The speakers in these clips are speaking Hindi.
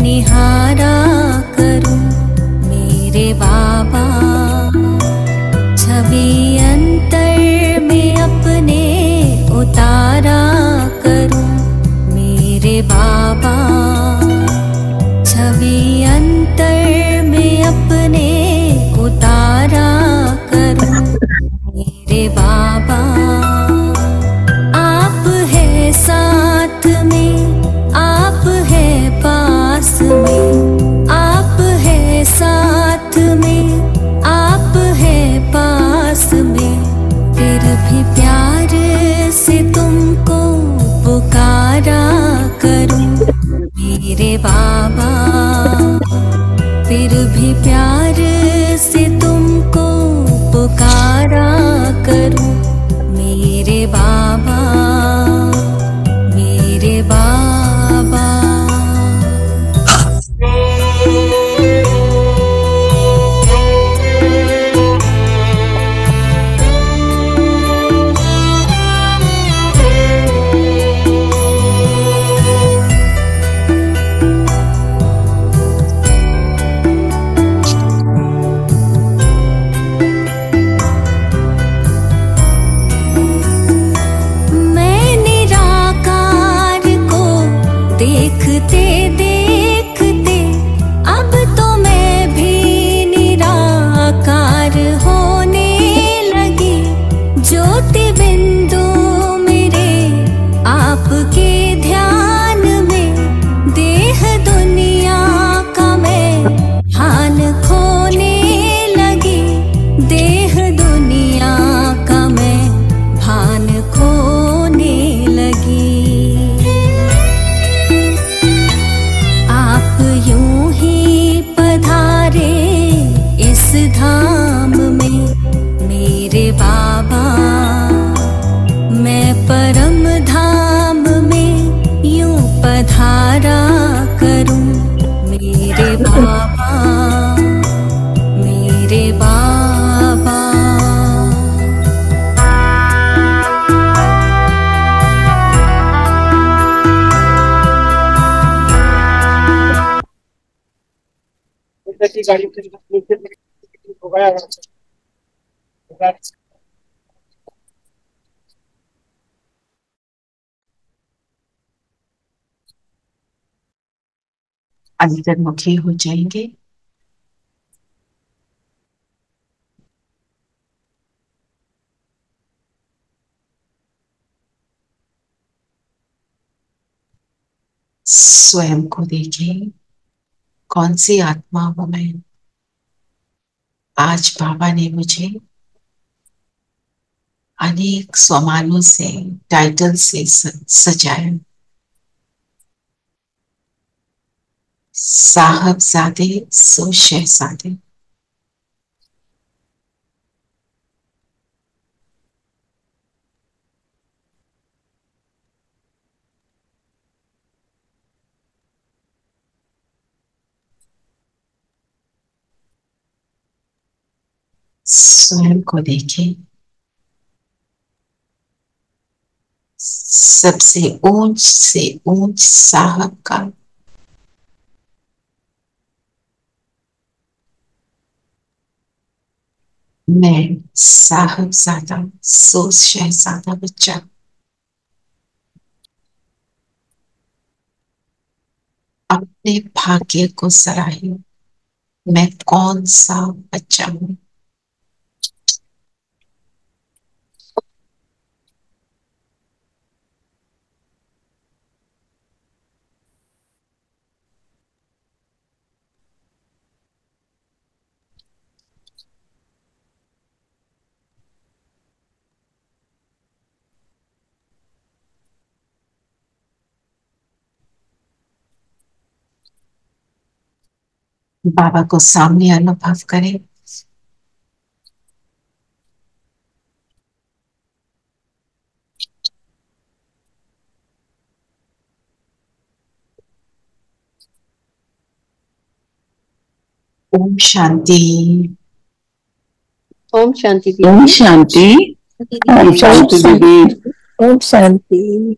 निहारा करूं मेरे बाबा, छवि अंतर में अपने उतारा करूं मेरे बाबा, छवि अंतर में अपने उतारा करूं मेरे बाबा। आप है साथ में, आप है पास में, आप है साथ में, आप है पास में, फिर भी प्यार से तुमको पुकारा करूं मेरे बाबा, फिर भी प्यार से तुमको पुकारा करूं मेरे बाबा, मेरे बाबा। देखते देखते अब तो मैं भी निराकार होने लगी, ज्योति बिंदु मेरे आपके ध्यान में, देह दुनिया का मैं भान खोने लगी, देह दुनिया का मैं भान खोने लगी। यूं ही पधारे इस धाम में मेरे बाबा, मैं परम धाम में यूं पधारा करूं मेरे बाबा, मेरे बाबा। की गाड़ी हो गया। अंतर्मुखी हो जाएंगे। स्वयं को देखिए, कौन सी आत्मा हूं मैं। आज बाबा ने मुझे अनेक सम्मानों से, टाइटल से सजाया। साहबजादे सो शहजादे, स्वयं को देखें। सबसे ऊंच से ऊंच साहब का मैं साहबजादा सो शहजादा बच्चा। अपने भाग्य को सराहे, मैं कौन सा बच्चा हूं। बाबा को सामने अनुभव करें। ओम शांति। ओम शांति। ओम शांति। ओम शांति दीदी। ओम शांति।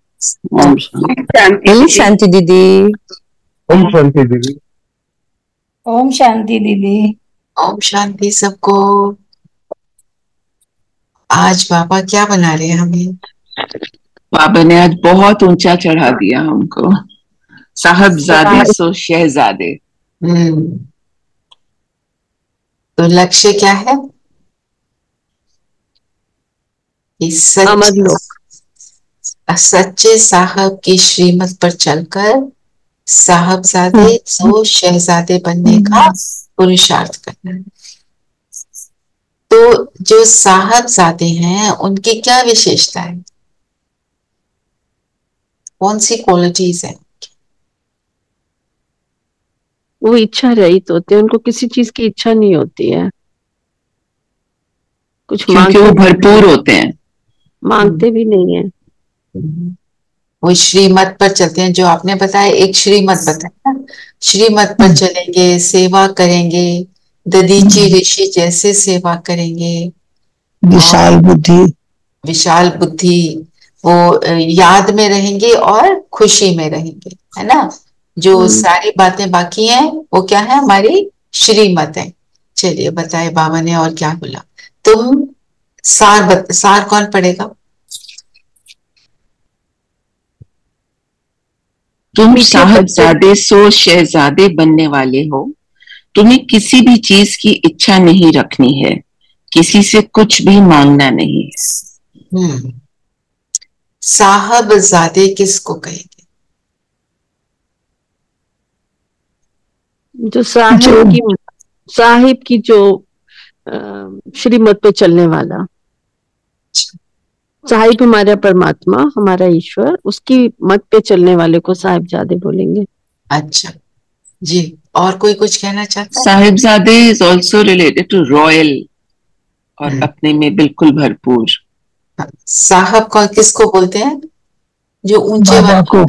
ओम शांति। ओम शांति दीदी। ओम शांति दीदी। ओम शांति दीदी। ओम शांति सबको। आज बाबा क्या बना रहे हैं हमें? बाबा ने आज बहुत ऊंचा चढ़ा दिया हमको। साहबजादे सो शहजादे। तो लक्ष्य क्या है कि अमर लोग। सच्चे साहब की श्रीमत पर चलकर साहबजादे सो शहजादे बनने का पुरुषार्थ करना है। तो जो साहबजादे हैं उनकी क्या विशेषता है, कौन सी क्वालिटीज है? वो इच्छा रहित होते हैं, उनको किसी चीज की इच्छा नहीं होती है। कुछ क्योंकि वो भरपूर होते हैं, मांगते भी नहीं है। वो श्रीमत पर चलते हैं, जो आपने बताया एक श्रीमत बताया, श्रीमत पर चलेंगे, सेवा करेंगे, ददीची ऋषि जैसे सेवा करेंगे, विशाल बुद्धि, विशाल बुद्धि, वो याद में रहेंगे और खुशी में रहेंगे, है ना। जो सारी बातें बाकी हैं वो क्या है, हमारी श्रीमत है। चलिए बताए बाबा ने और क्या बोला। तुम सार कौन पढ़ेगा? तुम साहबजादे सो शहजादे बनने वाले हो। तुम्हें किसी भी चीज की इच्छा नहीं रखनी है, किसी से कुछ भी मांगना नहीं है। साहबजादे किसको कहेंगे? जो साहिब की जो श्रीमत पे चलने वाला। साहिब हमारा परमात्मा, हमारा ईश्वर, उसकी मत पे चलने वाले को साहिबजादे बोलेंगे। अच्छा जी, और कोई कुछ कहना चाहता है? Sahibzade is also related to royal और अपने में बिल्कुल भरपूर। साहब को किसको बोलते हैं? जो ऊंचे बाबा को,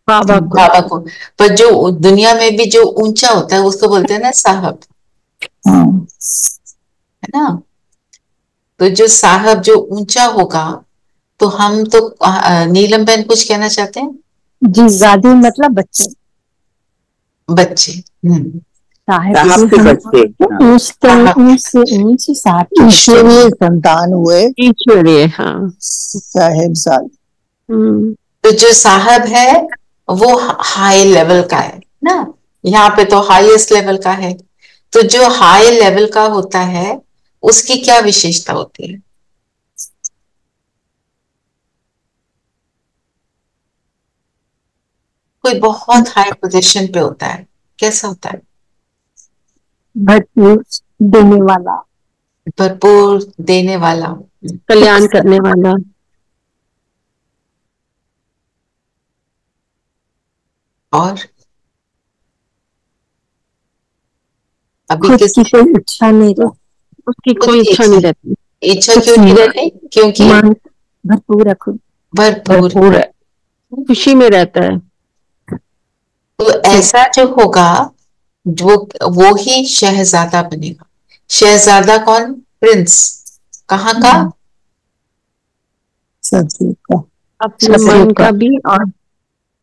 बाबा को। पर जो दुनिया में भी जो ऊंचा होता है उसको बोलते हैं ना साहब, है ना। तो जो साहब जो ऊंचा होगा, तो हम तो नीलम बहन कुछ कहना चाहते हैं? जी, जादी मतलब बच्चे, बच्चे। साहब के बच्चे, ऊंच साहब ईश्वरीय संतान हुए, ईश्वरीय, हाँ, साहिबजादे। तो जो साहब है वो हाई लेवल का है ना, यहाँ पे तो हाईएस्ट लेवल का है। तो जो हाई लेवल का होता है उसकी क्या विशेषता होती है? कोई बहुत हाई पोजीशन पे होता है, कैसा होता है? भरपूर देने वाला, भरपूर देने वाला, कल्याण करने वाला। और अभी खुद की कोई इच्छा नहीं रहती, उसकी कोई इच्छा नहीं रहती। इच्छा क्यों नहीं रहती? क्योंकि भरपूर है, खुद भरपूर है, खुशी में रहता है। तो ऐसा जो होगा वो ही शहजादा बनेगा। शहजादा कौन? प्रिंस। कहाँ का? सभी का, अपने मन का भी और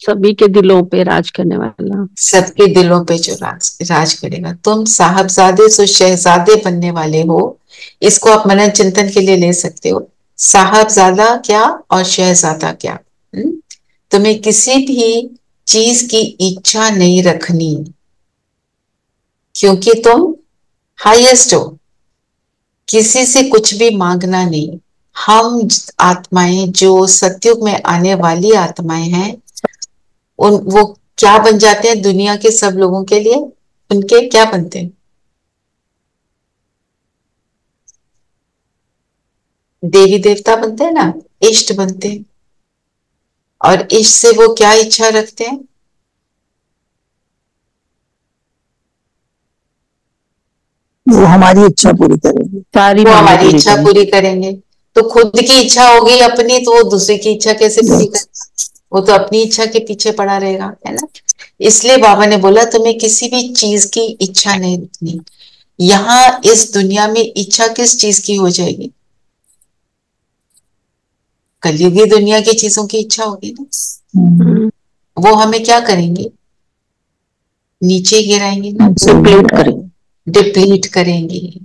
सभी के दिलों पे राज करने वाला। सबके दिलों पे जो राज करेगा। तुम साहबजादे सो शहजादे बनने वाले हो। इसको आप मनन चिंतन के लिए ले सकते हो। साहबजादा क्या और शहजादा क्या? तुम्हें किसी भी चीज की इच्छा नहीं रखनी, क्योंकि तुम हाईएस्ट हो। किसी से कुछ भी मांगना नहीं। हम आत्माएं जो सतयुग में आने वाली आत्माएं हैं, वो क्या बन जाते हैं दुनिया के सब लोगों के लिए? उनके क्या बनते हैं? देवी देवता बनते हैं ना, इष्ट बनते हैं। और इष्ट से वो क्या इच्छा रखते हैं? वो हमारी इच्छा पूरी करेंगे, वो हमारी इच्छा पूरी करेंगे। तो खुद की इच्छा होगी अपनी, तो वो दूसरे की इच्छा कैसे पूरी करेगा? वो तो अपनी इच्छा के पीछे पड़ा रहेगा, है ना। इसलिए बाबा ने बोला तुम्हें किसी भी चीज की इच्छा नहीं रखनी। यहाँ इस दुनिया में इच्छा किस चीज की हो जाएगी? कलयुगी दुनिया की चीजों की इच्छा होगी ना। वो हमें क्या करेंगे? नीचे गिराएंगी ना, डिप्लीट करेंगे। डिप्लीट करेंगी।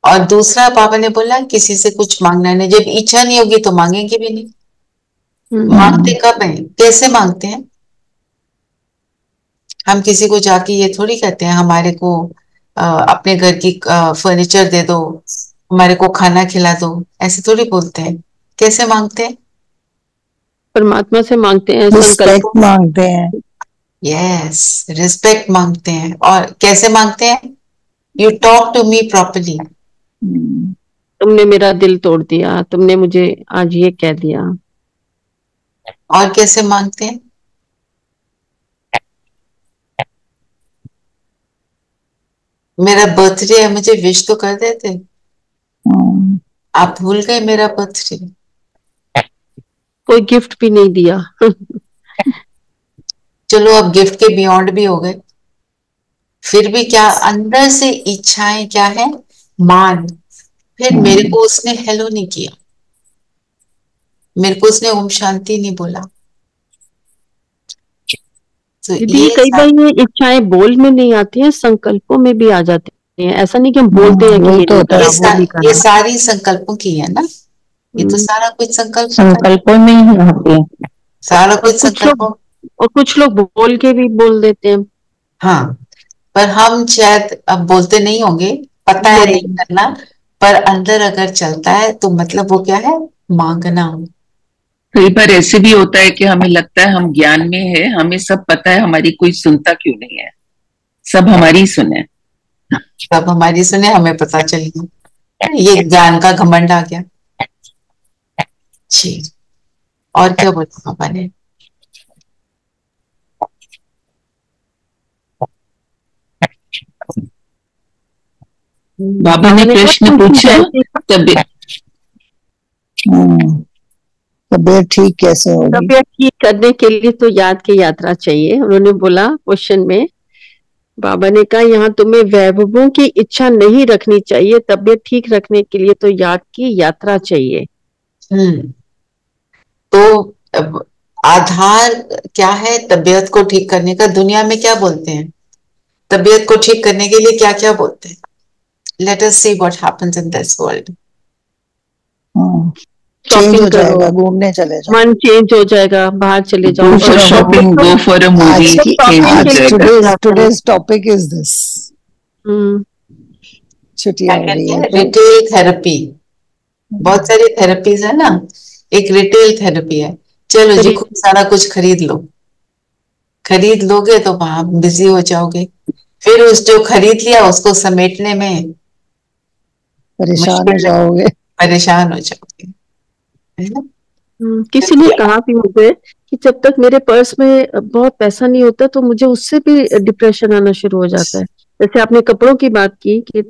और दूसरा बाबा ने बोला किसी से कुछ मांगना नहीं, जब इच्छा नहीं होगी तो मांगेंगे भी नहीं। मांगते कब है, कैसे मांगते हैं? हम किसी को जाके ये थोड़ी कहते हैं हमारे को अपने घर की फर्नीचर दे दो, हमारे को खाना खिला दो, ऐसे थोड़ी बोलते हैं। कैसे मांगते हैं? परमात्मा से मांगते हैं, रिस्पेक्ट संकल्प मांगते हैं। यस, रिस्पेक्ट मांगते हैं। और कैसे मांगते हैं? You talk to me properly. तुमने मेरा दिल तोड़ दिया, तुमने मुझे आज ये कह दिया। और कैसे मांगते हैं? मेरा बर्थडे है, मुझे विश तो कर देते। आप भूल गए मेरा बर्थडे। कोई गिफ्ट भी नहीं दिया। चलो अब गिफ्ट के बियॉन्ड भी हो गए, फिर भी क्या अंदर से इच्छाएं क्या है? मान। फिर मेरे को उसने हेलो नहीं किया, मेरे को उसने ओम शांति नहीं बोला। तो दीदी ये कई बार ये इच्छाएं बोल में नहीं आती हैं, संकल्पों में भी आ जाती हैं। ऐसा नहीं कि हम बोलते हैं कि ये तो नहीं होता है। करना, वो नहीं ये करना। सारी संकल्पों की है ना, ये तो सारा कुछ संकल्पों में ही होते हैं। सारा और कुछ संकल्पों। कुछ लोग बोल के भी बोल देते हैं। हाँ, पर हम शायद अब बोलते नहीं होंगे, पता है नहीं करना, पर अंदर अगर चलता है तो मतलब वो क्या है? मांगना। कई बार ऐसे भी होता है कि हमें लगता है हम ज्ञान में है, हमें सब पता है, हमारी कोई सुनता क्यों नहीं है, सब हमारी सुने। सब हमारी सुने, हमें पता चल गया, ये ज्ञान का घमंड आ गया। जी, और क्या बोला पापा ने? बाबा ने प्रश्न पूछा, तबीयत ठीक कैसे होगी? तबीयत ठीक करने के लिए तो याद की यात्रा चाहिए। उन्होंने बोला क्वेश्चन में, बाबा ने कहा यहाँ तुम्हें वैभवों की इच्छा नहीं रखनी चाहिए, तबीयत ठीक रखने के लिए तो याद की यात्रा चाहिए। तो अब आधार क्या है तबीयत को ठीक करने का? दुनिया में क्या बोलते हैं तबीयत को ठीक करने के लिए? क्या क्या बोलते हैं? Let us see what happens in this world. Change हो जाएगा, घूमने चले जाओ, मन चेंज हो जाएगा, बाहर चले जाओ, go for shopping, go for a movie, change हो जाएगा। Today's topic is this. छुट्टियां हो रही है। रिटेल थेरेपी, बहुत सारी थेरेपीज है ना, एक रिटेल थेरेपी है। चलो जी, खूब सारा कुछ खरीद लो, खरीद लोगे तो वहां बिजी हो जाओगे, फिर उस जो खरीद लिया उसको समेटने में परेशान हो जाओगे, परेशान हो जाओगे, है ना? किसी ने कहा भी मुझे कि जब तक मेरे पर्स में बहुत पैसा नहीं होता तो मुझे उससे भी डिप्रेशन आना शुरू हो जाता है। जैसे आपने कपड़ों की बात की कि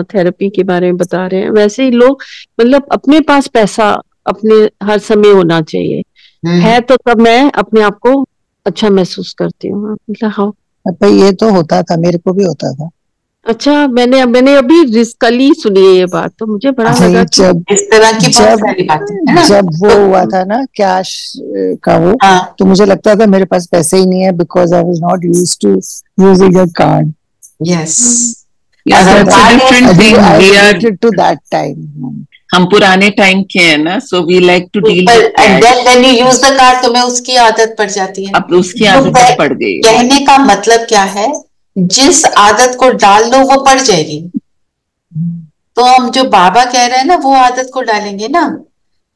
थेरेपी के बारे में बता रहे हैं, वैसे ही लोग मतलब अपने पास पैसा अपने हर समय होना चाहिए है, तो तब मैं अपने आप को अच्छा महसूस करती हूँ। मतलब हाँ, ये तो होता था, मेरे को भी होता था। अच्छा, मैंने अभी कल ही सुनी है ये बात, तो मुझे बड़ा लगा जब इस तरह की बहुत सारी बातें है ना? जब वो हुआ था ना कैश का वो, तो मुझे लगता था मेरे पास पैसे ही नहीं है, because I was not used to using a card. Yes, to that time. हम पुराने टाइम के हैं ना, so we like to deal with when you use the card, तुम्हें उसकी आदत पड़ जाती है। अब उसकी आदत पड़ गई। कहने का मतलब क्या है, जिस आदत को डाल लो वो पड़ जाएगी। तो हम जो बाबा कह रहे हैं ना, वो आदत को डालेंगे ना,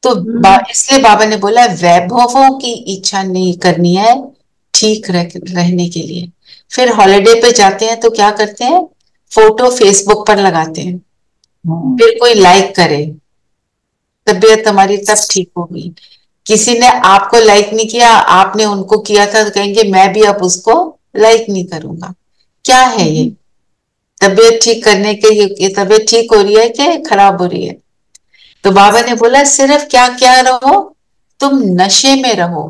तो इसलिए बाबा ने बोला वैभवों की इच्छा नहीं करनी है, ठीक रहने के लिए। फिर हॉलिडे पे जाते हैं तो क्या करते हैं, फोटो फेसबुक पर लगाते हैं, फिर कोई लाइक करे, तबीयत हमारी तब ठीक होगी। किसी ने आपको लाइक नहीं किया, आपने उनको किया था, तो कहेंगे मैं भी अब उसको लाइक नहीं करूंगा। क्या है ये? तबीयत ठीक करने के ये तबीयत ठीक हो रही है कि खराब हो रही है? तो बाबा ने बोला सिर्फ क्या क्या रहो, तुम नशे में रहो।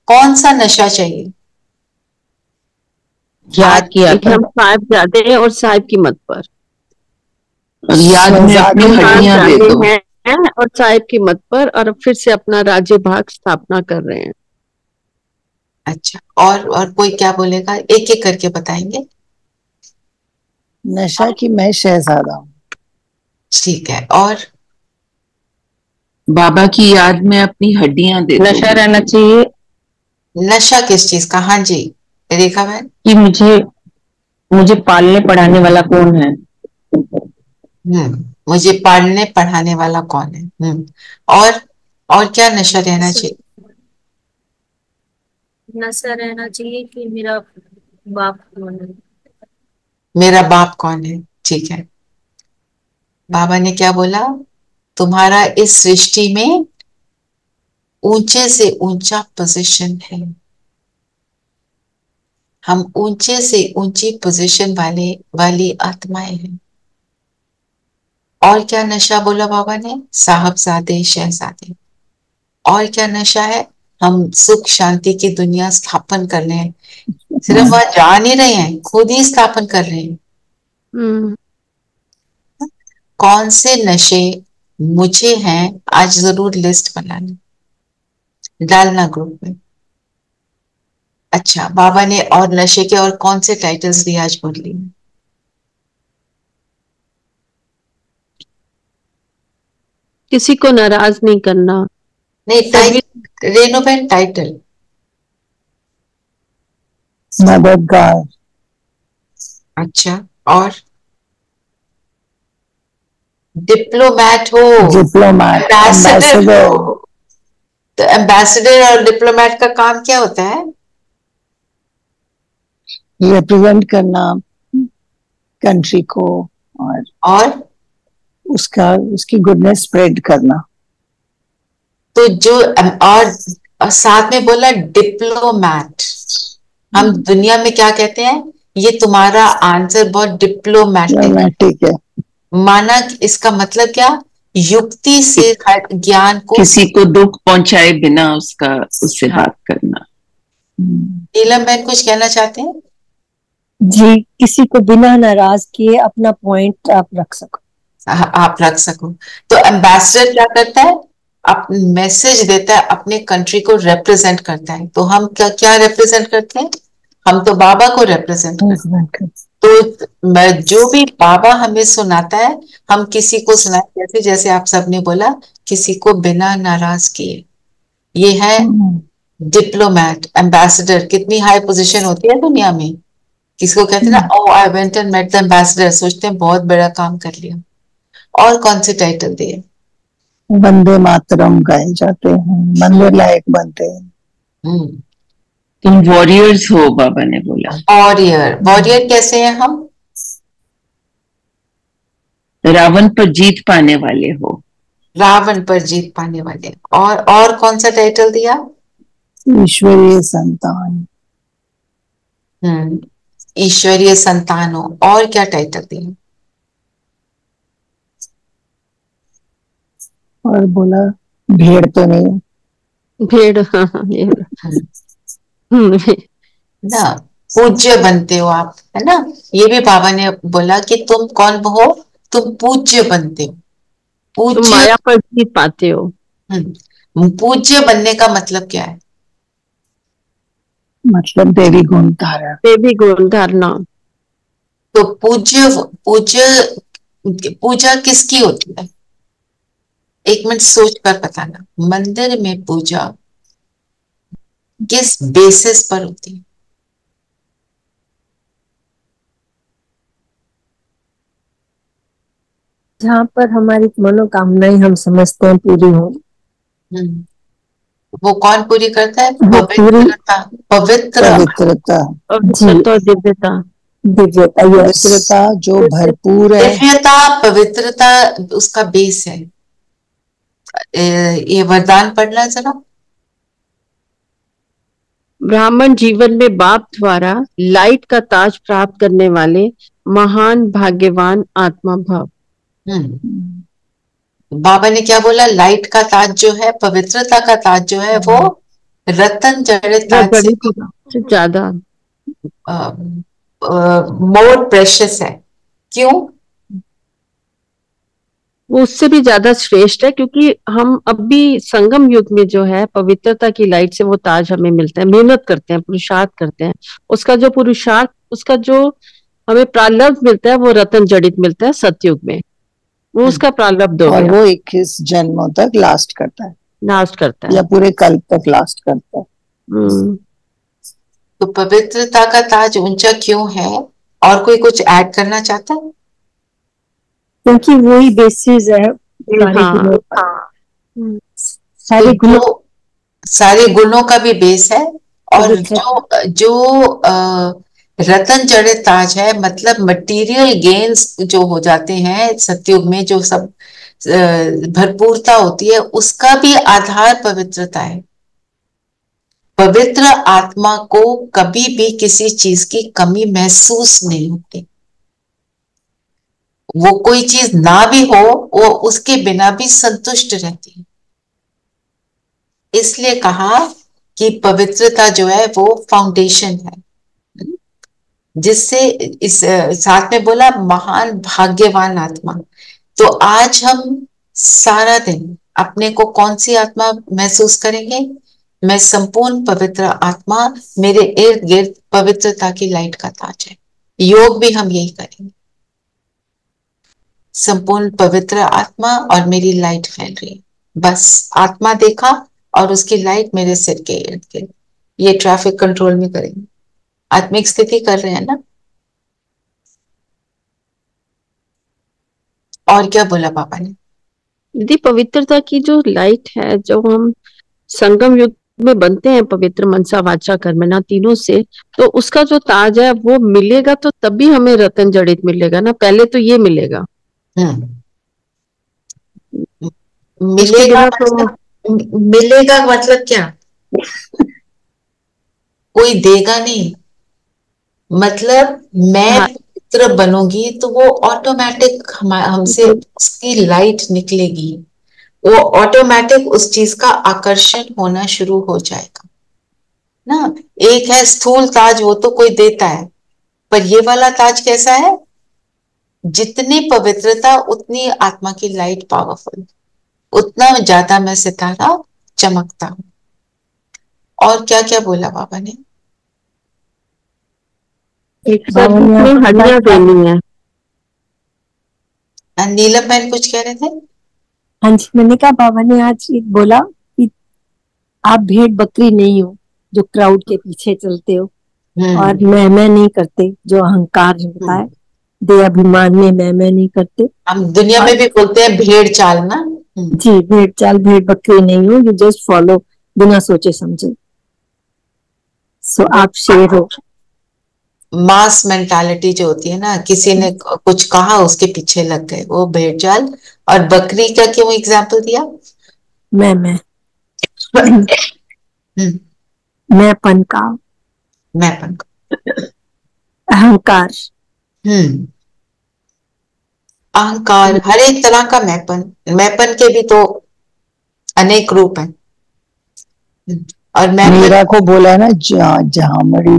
कौन सा नशा चाहिए? याद किया हम साहिब जादे और साहिब की मत पर, और याद में अपनी हड्डियां दे दो और साहिब की मत पर, और फिर से अपना राज्य भाग स्थापना कर रहे हैं। अच्छा, और कोई क्या बोलेगा? एक एक करके बताएंगे। नशा की मैं शहजादा हूँ। ठीक है, और बाबा की याद में अपनी हड्डियां दे दो। नशा रहना चाहिए नशा किस चीज का? हाँ जी, रेखा बहन। कि मुझे मुझे पालने पढ़ाने वाला कौन है। मुझे पढ़ने पढ़ाने वाला कौन है? और क्या नशा रहना चाहिए? नशा रहना चाहिए कि मेरा बाप कौन है। मेरा बाप कौन है? ठीक है। बाबा ने क्या बोला? तुम्हारा इस सृष्टि में ऊंचे से ऊंचा पोजीशन है। हम ऊंचे से ऊंची पोजीशन वाली आत्माएं हैं। और क्या नशा बोला बाबा ने? साहबजादे शहजादे। और क्या नशा है? हम सुख शांति की दुनिया स्थापन कर रहे हैं। सिर्फ वह जा नहीं रहे हैं, खुद ही स्थापन कर रहे हैं। कौन से नशे मुझे हैं, आज जरूर लिस्ट बनाना, डालना ग्रुप में। अच्छा, बाबा ने और नशे के और कौन से टाइटल्स दिए आज मुरली में? किसी को नाराज नहीं करना। नहीं, रेणु बहन टाइटल। मददगार। अच्छा, और डिप्लोमैट हो। डिप्लोमैट, एम्बेसडर हो। तो एम्बेसडर और डिप्लोमैट का काम क्या होता है? रिप्रेजेंट करना कंट्री को, और उसकी गुडनेस स्प्रेड करना। तो जो और साथ में बोला डिप्लोमैट। हम दुनिया में क्या कहते हैं? ये तुम्हारा आंसर बहुत डिप्लोमैटिक है। माना इसका मतलब क्या? युक्ति से हर ज्ञान को, किसी को दुख पहुंचाए बिना उससे बात करना। नीलम बहन कुछ कहना चाहते हैं? जी, किसी को बिना नाराज किए अपना पॉइंट आप रख सको। आप रख सको। तो एम्बेसडर क्या करता है? अपने मैसेज देता है, अपने कंट्री को रिप्रेजेंट करता है। तो हम क्या क्या रिप्रेजेंट करते हैं? हम तो बाबा को रिप्रेजेंट करते हैं। तो जो भी बाबा हमें सुनाता है, हम किसी को सुनाए, जैसे आप सबने बोला, किसी को बिना नाराज किए। ये है डिप्लोमैट, एम्बेसडर। कितनी हाई पोजीशन होती है दुनिया में। किसको कहते हैं ना, oh I went and met the ambassador, सोचते हैं बहुत बड़ा काम कर लिया। और कौन से टाइटल दिए? वंदे मातरम गाए जाते हैं, मंदिर लायक बनते हैं। तुम वॉरियर्स हो, बाबा ने बोला। वॉरियर कैसे हैं हम? रावण पर जीत पाने वाले हो। रावण पर जीत पाने वाले। और कौन सा टाइटल दिया? ईश्वरीय संतान। ईश्वरीय संतान हो। और क्या टाइटल दिया? और बोला भेड़ तो नहीं। भेड़, ना, पूज्य बनते हो आप, है ना। ये भी बाबा ने बोला कि तुम कौन हो? तुम पूज्य बनते हो। तुम माया पर जीत पाते हो। पूज्य बनने का मतलब क्या है? मतलब देवी गुण धारण। देवी गुण धारणा। तो पूजा किसकी होती है? एक मिनट सोच कर बताना। मंदिर में पूजा किस बेसिस पर होती है? जहाँ पर हमारी मनोकामनाएं हम समझते हैं पूरी हो। वो कौन पूरी करता है? पवित्रता। पवित्रता और दिव्यता। पवित्रता जो भरपूर है। दिव्यता, पवित्रता उसका बेस है। ये वरदान पढ़ना जरा। ब्राह्मण जीवन में बाप द्वारा लाइट का ताज प्राप्त करने वाले महान भाग्यवान आत्मा भव। बाबा ने क्या बोला? लाइट का ताज जो है, पवित्रता का ताज जो है, वो रतन जड़ित ताज से ज्यादा मोर प्रेशियस है। क्यों? वो उससे भी ज्यादा श्रेष्ठ है, क्योंकि हम अब भी संगम युग में जो है पवित्रता की लाइट से वो ताज हमें मिलता है। मेहनत करते हैं, पुरुषार्थ करते हैं, उसका जो पुरुषार्थ, उसका जो हमें प्रारब्ध मिलता है वो रत्न जड़ित मिलता है सतयुग में, वो उसका प्रारब्ध हो और गया, वो 21 जन्मों तक लास्ट करता है, नाश करता है या पूरे कल्प तक लास्ट करता है। तो पवित्रता का ताज ऊंचा क्यों है? और कोई कुछ ऐड करना चाहता है? क्योंकि वही बेसिस है सारे गुणों का। सारे गुणों का भी बेस है। और जो रतन जड़ित ताज है, मतलब मटेरियल गेन्स जो हो जाते हैं सतयुग में, जो सब भरपूरता होती है, उसका भी आधार पवित्रता है। पवित्र आत्मा को कभी भी किसी चीज की कमी महसूस नहीं होती। वो कोई चीज ना भी हो, वो उसके बिना भी संतुष्ट रहती है। इसलिए कहा कि पवित्रता जो है वो फाउंडेशन है, जिससे इस साथ में बोला महान भाग्यवान आत्मा। तो आज हम सारा दिन अपने को कौन सी आत्मा महसूस करेंगे? मैं संपूर्ण पवित्र आत्मा, मेरे इर्द गिर्द पवित्रता की लाइट का ताज है। योग भी हम यही करेंगे, संपूर्ण पवित्र आत्मा और मेरी लाइट फैल रही है। बस आत्मा देखा और उसकी लाइट मेरे सिर के इर्द गिर्द। ये ट्रैफिक कंट्रोल में करेंगे, आत्मिक स्थिति कर रहे हैं ना। और क्या बोला पापा ने? दीदी पवित्रता की जो लाइट है, जो हम संगम युग में बनते हैं पवित्र मनसा वाचा कर्मणा तीनों से, तो उसका जो ताज है वो मिलेगा तो तभी हमें रतन जड़ित मिलेगा ना, पहले तो ये मिलेगा। मिलेगा मतलब क्या? कोई देगा नहीं, मतलब मैं पवित्र बनूंगी तो वो ऑटोमेटिक हमसे उसकी लाइट निकलेगी, वो ऑटोमेटिक उस चीज का आकर्षण होना शुरू हो जाएगा ना। एक है स्थूल ताज, वो तो कोई देता है, पर ये वाला ताज कैसा है? जितनी पवित्रता उतनी आत्मा की लाइट पावरफुल, उतना ज्यादा मैं सितारा चमकता हूं। और क्या क्या बोला बाबा ने? एक हड्डियां देनी है। नीलम बहन कुछ कह रहे थे? हाँ जी, मैंने कहा बाबा ने आज बोला कि आप भेड़ बकरी नहीं हो जो क्राउड के पीछे चलते हो, और मैं नहीं करते जो अहंकार होता है, दे अभिमान में मैं नहीं करते। हम दुनिया में भी बोलते हैं भेड़ चाल ना। जी, भेड़ चाल, भेड़ बकरी नहीं हो, यू जस्ट फॉलो बिना सोचे समझे। सो आप शेर हो। मास मेंटालिटी जो होती है ना, किसी ने कुछ कहा उसके पीछे लग गए, वो भेड़ चाल। और बकरी का क्यों एग्जाम्पल दिया? मैंपन का अहंकार। अहंकार, हर एक तरह का मैपन के भी तो अनेक रूप हैं। और मेरा को बोला ना जामड़ी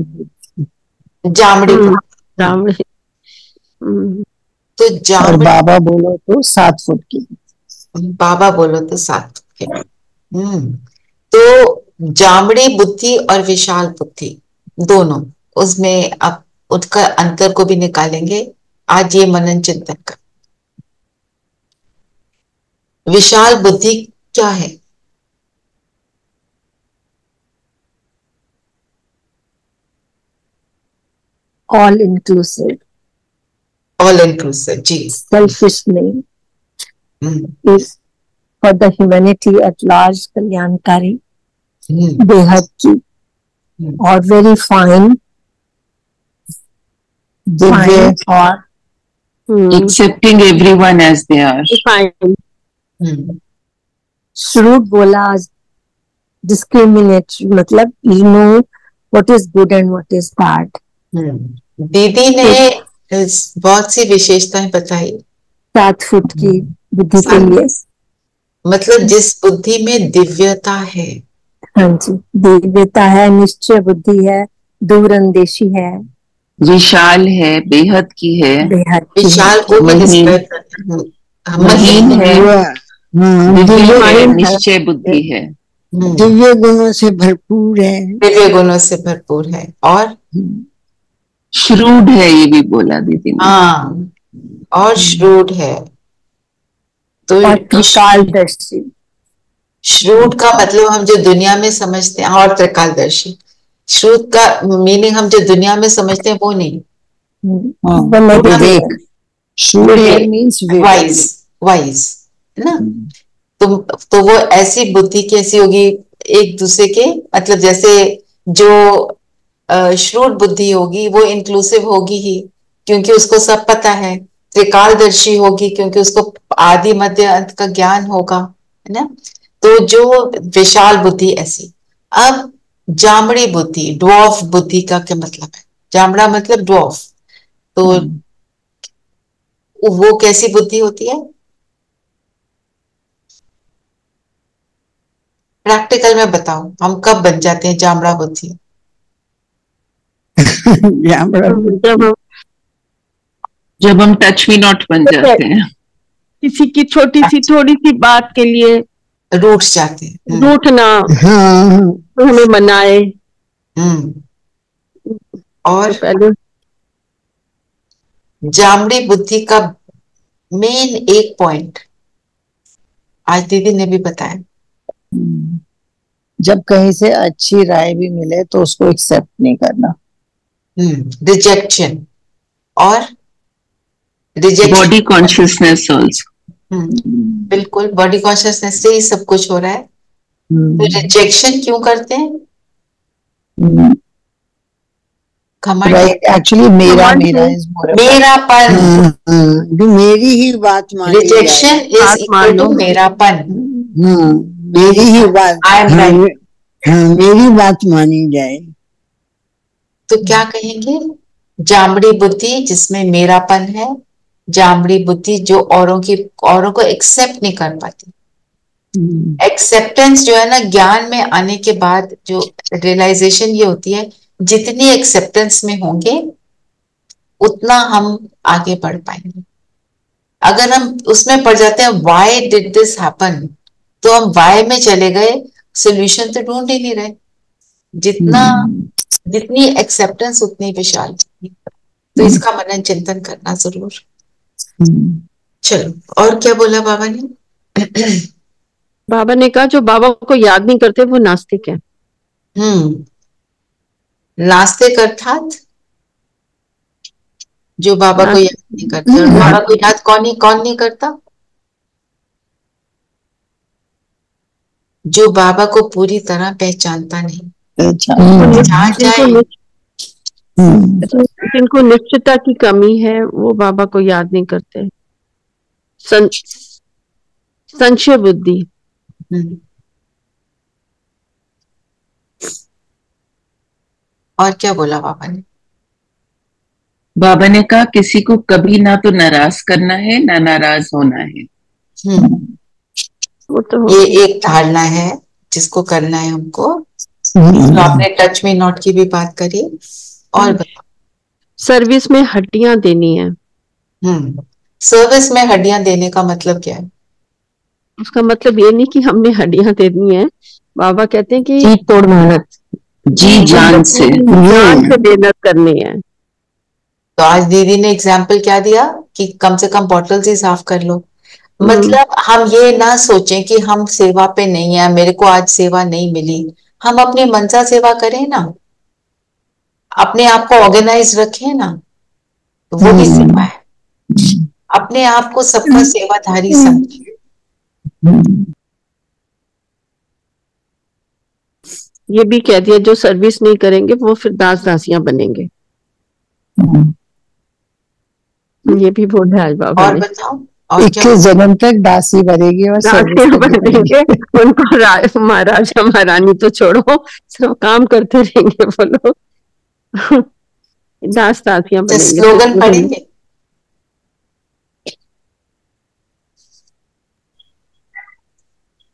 तो और बाबा बोलो तो 7 फुट की। बाबा बोलो तो 7 फुट के। तो जामड़ी बुद्धि और विशाल बुद्धि दोनों, उसमें अब उसका अंतर को भी निकालेंगे आज ये मनन चिंतन का। विशाल बुद्धि क्या है? All inclusive. ऑल इंक्लूसिव, जी। सेल्फिश नहीं, is for the humanity at large, कल्याणकारी, बेहद की, और वेरी फाइन, दिव्य, और accepting everyone as they are. Shrewd बोला डिस्क्रिमिनेट, मतलब you know what is good and what is bad. दीदी ने बहुत सी विशेषताएं बताई 7 फुट की बुद्धि के लिए, मतलब जिस बुद्धि में दिव्यता है। हाँ जी, दिव्यता है, निश्चय बुद्धि है, दूरंदेशी है, विशाल है, बेहद की है। बेहद विशाल को भी डिस्क्राइब करते हैं, महीन है, दिव्य है, निश्चय बुद्धि है, दिव्य गुणों से भरपूर है, दिव्य गुणों से भरपूर है, और श्रूड है, ये भी बोला दीदी ने। हाँ, और श्रूड है। तो त्रिकालदर्शी, श्रूड का मतलब हम जो दुनिया में समझते हैं, और त्रिकालदर्शी। श्रूड का मीनिंग हम जो दुनिया में समझते हैं वो नहीं। वाइज, वाइज है ना। तो वो ऐसी बुद्धि कैसी होगी एक दूसरे के, मतलब जैसे जो श्रूड बुद्धि होगी वो इंक्लूसिव होगी ही, क्योंकि उसको सब पता है। त्रिकालदर्शी होगी क्योंकि उसको आदि मध्य अंत का ज्ञान होगा, है ना। तो जो विशाल बुद्धि ऐसी। अब जामड़ी बुद्धि, ड्वार्फ बुद्धि का क्या मतलब है? जामड़ा मतलब ड्वार्फ, तो वो कैसी बुद्धि होती है? प्रैक्टिकल में बताओ, हम कब बन जाते हैं जामड़ा बुद्धि? जब हम टच मी नॉट बन जाते हैं, किसी की छोटी सी थोड़ी सी बात के लिए रूठ जाते हैं, रूठना, हमें मनाए। और पहले जामड़ी बुद्धि का मेन एक पॉइंट आज दीदी ने भी बताया, जब कहीं से अच्छी राय भी मिले तो उसको एक्सेप्ट नहीं करना, रिजेक्शन। और रिजेक्शन बॉडी कॉन्शियसनेस ऑल्सो, बिल्कुल बॉडी कॉन्शियसनेस से ही सब कुछ हो रहा है। तो रिजेक्शन क्यों करते हैं? एक्चुअली मेरापन, मेरी ही बात मानी, रिजेक्शन इज इक्वल टू मेरापन, मेरी ही बात, मेरी बात मानी जाए। तो क्या कहेंगे? जामड़ी बुद्धि जिसमें मेरापन है, जामड़ी बुद्धि जो औरों को एक्सेप्ट नहीं कर पाती। एक्सेप्टेंस जो है ना, ज्ञान में आने के बाद जो रियलाइजेशन ये होती है, जितनी एक्सेप्टेंस में होंगे उतना हम आगे बढ़ पाएंगे। अगर हम उसमें पड़ जाते हैं व्हाई डिड दिस हैपन, तो हम व्हाई में चले गए, सोल्यूशन तो ढूंढ ही नहीं रहे। जितनी एक्सेप्टेंस उतनी विशाल। तो इसका मनन चिंतन करना जरूर। चलो, और क्या बोला बाबा ने? बाबा ने कहा जो बाबा को याद नहीं करते वो नास्तिक है। नास्तिक अर्थात जो बाबा को याद नहीं करते। और बाबा को याद कौन नहीं करता? जो बाबा को पूरी तरह पहचानता नहीं। जिनको निश्चितता की कमी है वो बाबा को याद नहीं करते। संशय बुद्धि। और क्या बोला बाबा ने? बाबा ने कहा किसी को कभी ना तो नाराज करना है ना नाराज होना है। वो तो ये एक धारणा है जिसको करना है हमको। तो आपने टच मी नॉट की भी बात करी। और सर्विस में हड्डियां देनी है। सर्विस में हड्डियां देने का मतलब क्या है? उसका मतलब ये नहीं कि हमने हड्डियां देनी है। बाबा कहते हैं कि जी तोड़ मेहनत, जी जान से मेहनत करनी है। तो आज दीदी ने एग्जाम्पल क्या दिया कि कम से कम बॉटल्स ही साफ कर लो। मतलब हम ये ना सोचें कि हम सेवा पे नहीं है, मेरे को आज सेवा नहीं मिली। हम अपनी मनसा सेवा करें ना, अपने आप को ऑर्गेनाइज रखें ना, तो वो भी सेवा है। अपने आप को सबका सेवाधारी समझें। ये भी कह दिया जो सर्विस नहीं करेंगे वो फिर दास दासियां बनेंगे। ये भी बोला आज बाबा और ने। बताओ, 21 जन्म तक दासी बनेगी और दासियां बनेंगे। उनको महाराजा महारानी तो छोड़ो, सिर्फ काम करते रहेंगे वो लोग। दास दासियां बनेंगे। स्लोगन पढ़ेंगे।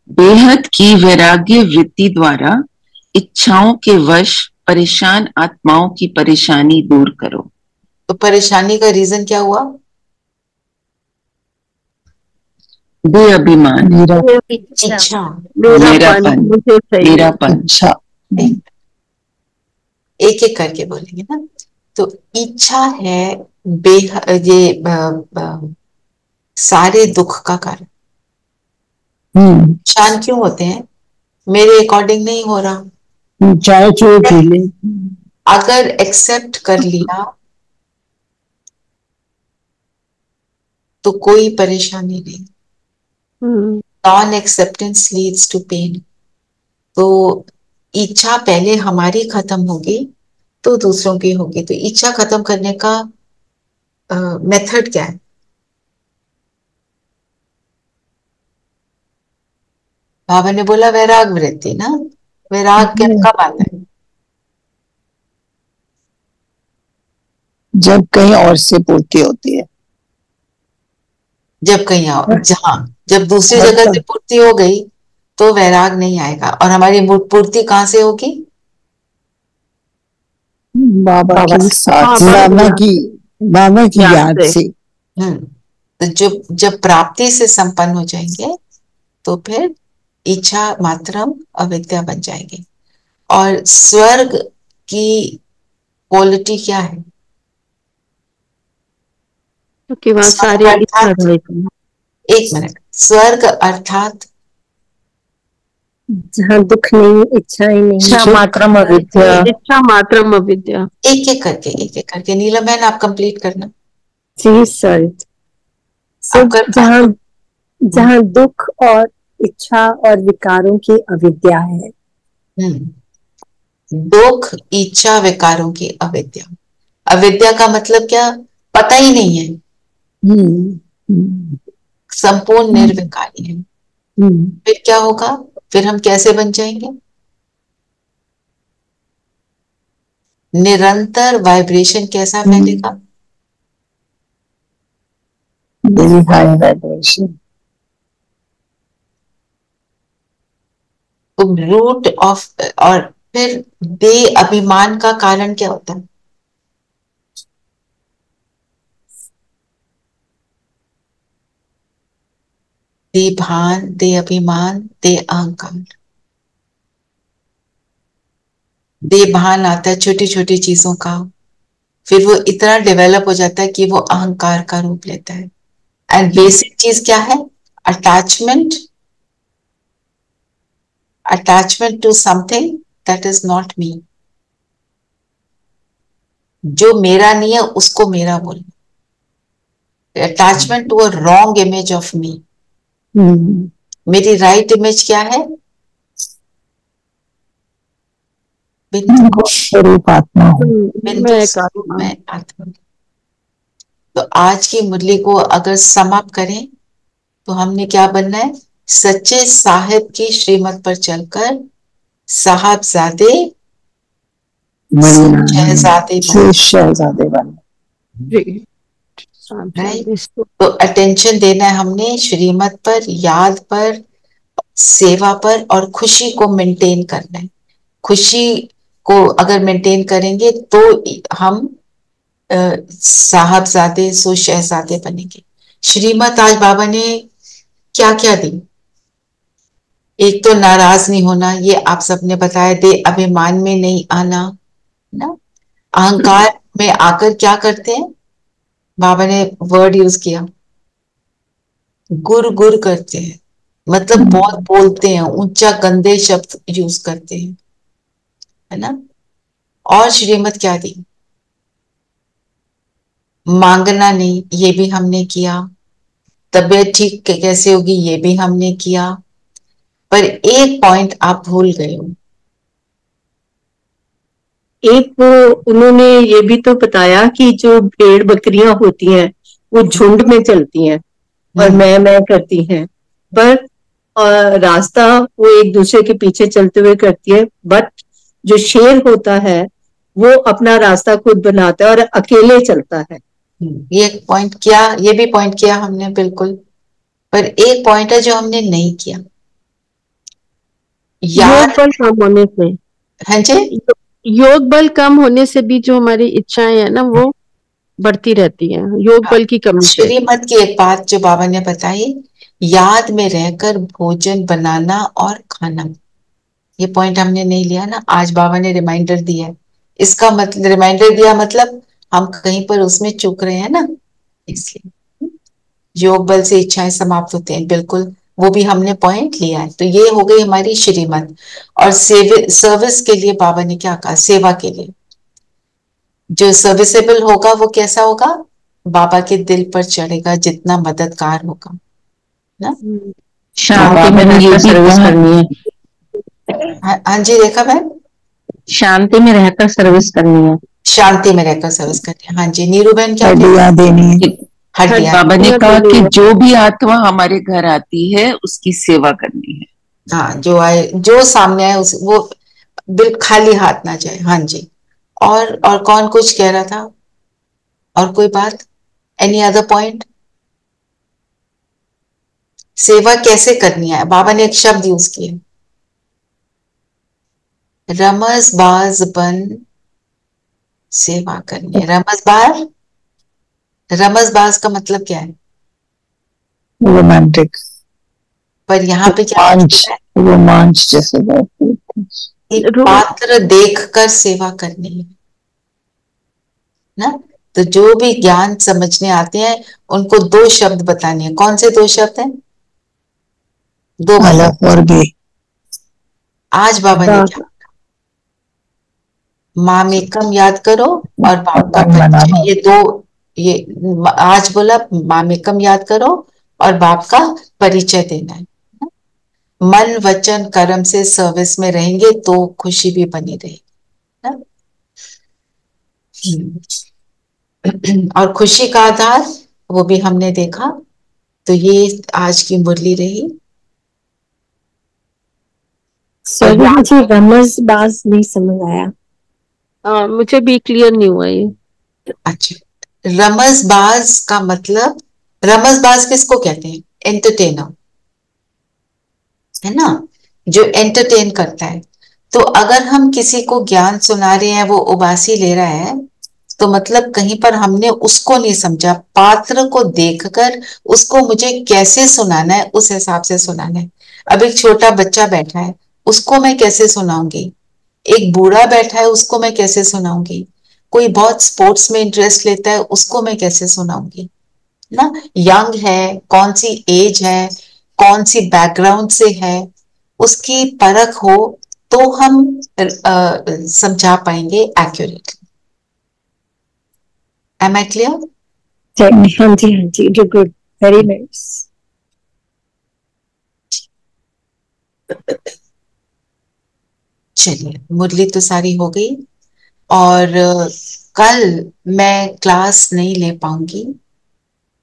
बेहद की वैराग्य वृत्ति द्वारा इच्छाओं के वश परेशान आत्माओं की परेशानी दूर करो। तो परेशानी का रीजन क्या हुआ? दे अभिमान, इच्छा, मेरापन, मेरापन। अच्छा, एक एक करके बोलेंगे ना। तो इच्छा है सारे दुख का कारण। परेशान क्यों होते हैं? मेरे अकॉर्डिंग नहीं हो रहा, चाहे चो पी ले। अगर एक्सेप्ट कर लिया तो कोई परेशानी नहीं। Non acceptance leads to pain. तो इच्छा पहले हमारी खत्म होगी तो दूसरों की होगी। तो इच्छा खत्म करने का मेथड क्या है? बाबा ने बोला वैराग वृत्ति ना। वैराग क्या कब आता है? जब कहीं और से पूर्ति होती है। जब कहीं और, जब दूसरी जगह से पूर्ति हो गई तो वैराग नहीं आएगा। और हमारी पूर्ति कहाँ से होगी? बाबा की साथ, बाबा की याद से। तो जब प्राप्ति से संपन्न हो जाएंगे तो फिर इच्छा मात्रम अविद्या बन जाएगी। और स्वर्ग की क्वालिटी क्या है? कि वहां सारी एक मिनट, स्वर्ग अर्थात जहाँ दुख नहीं, इच्छाएं नहीं, इच्छा मात्रम अविद्या, इच्छा मात्रम अविद्या। एक एक करके नीलम बहन आप कंप्लीट करना। जी सर। जहाँ दुख और इच्छा और विकारों की अविद्या है। दुख, इच्छा, विकारों की अविद्या। अविद्या का मतलब क्या? पता ही नहीं है, संपूर्ण निर्विकारी है। फिर क्या होगा? फिर हम कैसे बन जाएंगे? निरंतर वाइब्रेशन कैसा फैलेगा? Very high vibration. Root of, और फिर दे अभिमान का कारण क्या होता है? दे भान, दे अभिमान, दे अहंकार। दे भान आता है छोटी छोटी चीजों का, फिर वो इतना डेवलप हो जाता है कि वो अहंकार का रूप लेता है। एंड बेसिक चीज क्या है? Attachment, attachment to something that is not me. जो मेरा नहीं है उसको मेरा बोलना। Attachment to a wrong image of me. मेरी राइट इमेज क्या है? स्वरूप आत्मा, मैं आत्मा। तो आज की मुरली को अगर समाप्त करें तो हमने क्या बनना है? सच्चे साहिब की श्रीमत पर चलकर साहबजादे शहजादे बने। तो अटेंशन देना है हमने श्रीमत पर, याद पर, सेवा पर, और खुशी को मेंटेन करना है। खुशी को अगर मेंटेन करेंगे तो हम साहबजादे सो शहजादे बनेंगे। श्रीमत आज बाबा ने क्या क्या दी? एक तो नाराज नहीं होना, ये आप सबने बताया। दे अभिमान में नहीं आना ना। अहंकार में आकर क्या करते हैं? बाबा ने वर्ड यूज किया, गुर गुर करते हैं, मतलब बहुत बोलते हैं, ऊंचा गंदे शब्द यूज करते हैं, है ना। और श्रीमत क्या दी? मांगना नहीं, ये भी हमने किया। तबीयत ठीक कैसे होगी, ये भी हमने किया। पर एक पॉइंट आप भूल गए हो। एक वो उन्होंने ये भी तो बताया कि जो भेड़ बकरियां होती हैं वो झुंड में चलती हैं और मैं करती हैं, पर रास्ता वो एक दूसरे के पीछे चलते हुए करती है। बट जो शेर होता है वो अपना रास्ता खुद बनाता है और अकेले चलता है। ये पॉइंट किया, ये भी पॉइंट किया हमने बिल्कुल। पर एक पॉइंट है जो हमने नहीं किया। योग बल कम होने से, हाँ जी, योग बल कम होने से भी जो हमारी इच्छाएं है ना वो बढ़ती रहती हैं, योग बल की कमी से। श्रीमत की एक बात जो बाबा ने बताई याद में रहकर भोजन बनाना और खाना। ये पॉइंट हमने नहीं लिया ना, आज बाबा ने रिमाइंडर दिया है। इसका मतलब रिमाइंडर दिया मतलब हम कहीं पर उसमें चूक रहे हैं ना, इसलिए योग बल से इच्छाएं समाप्त होती हैं, बिल्कुल वो भी हमने पॉइंट लिया है। तो ये हो गई हमारी श्रीमत। और सर्विस के लिए बाबा ने क्या कहा, सेवा के लिए जो सर्विसेबल होगा वो कैसा होगा, बाबा के दिल पर चढ़ेगा जितना मददगार होगा ना। शांति में रहकर सर्विस करनी है। हाँ जी रेखा बहन, शांति में रहकर सर्विस करनी है। शांति में रहकर सर्विस करनी है। हाँ जी नीरू बहन क्या हड्डियां देनी है। हड्डियां, बाबा ने कहा कि जो भी आत्मा हमारे घर आती है उसकी सेवा करनी है। हाँ जो आए, जो सामने आए उस वो बिल खाली हाथ ना जाए। हाँ जी। और कौन कुछ कह रहा था, और कोई बात, एनी अदर पॉइंट? सेवा कैसे करनी है, बाबा ने एक शब्द यूज किया, रमजबाज बन सेवा करनी है। रमजबाज का मतलब क्या है? रोमांटिक। पर यहाँ पे क्या रोमांच जैसे एक पात्र देखकर सेवा करनी है ना। तो जो भी ज्ञान समझने आते हैं उनको दो शब्द बताने हैं। कौन से दो शब्द हैं? दो और भी। आज बाबा ने क्या, मामेकम याद करो और बाप का परिचय, ये दो, ये आज बोला मामेकम याद करो और बाप का परिचय देना है। मन वचन कर्म से सर्विस में रहेंगे तो खुशी भी बनी रहेगी ना। और खुशी का आधार वो भी हमने देखा। तो ये आज की मुरली रही। सॉरी मुझे रमजबाज नहीं समझ आया। मुझे भी क्लियर नहीं हुआ ये। अच्छा, रमजबाज का मतलब, रमजबाज किसको कहते हैं? एंटरटेनर, है ना, जो एंटरटेन करता है। तो अगर हम किसी को ज्ञान सुना रहे हैं, वो उबासी ले रहा है, तो मतलब कहीं पर हमने उसको नहीं समझा, पात्र को देखकर उसको मुझे कैसे सुनाना है उस हिसाब से सुनाना है। अब एक छोटा बच्चा बैठा है, उसको मैं कैसे सुनाऊंगी? एक बूढ़ा बैठा है, उसको मैं कैसे सुनाऊंगी? कोई बहुत स्पोर्ट्स में इंटरेस्ट लेता है, उसको मैं कैसे सुनाऊंगी ना। यंग है, कौन सी एज है, कौन सी बैकग्राउंड से है, उसकी परख हो तो हम समझा पाएंगे एक्यूरेटली। Am I clear? हाँ जी, गुड, वेरी नाइस। चलिए मुरली तो सारी हो गई, और कल मैं क्लास नहीं ले पाऊंगी,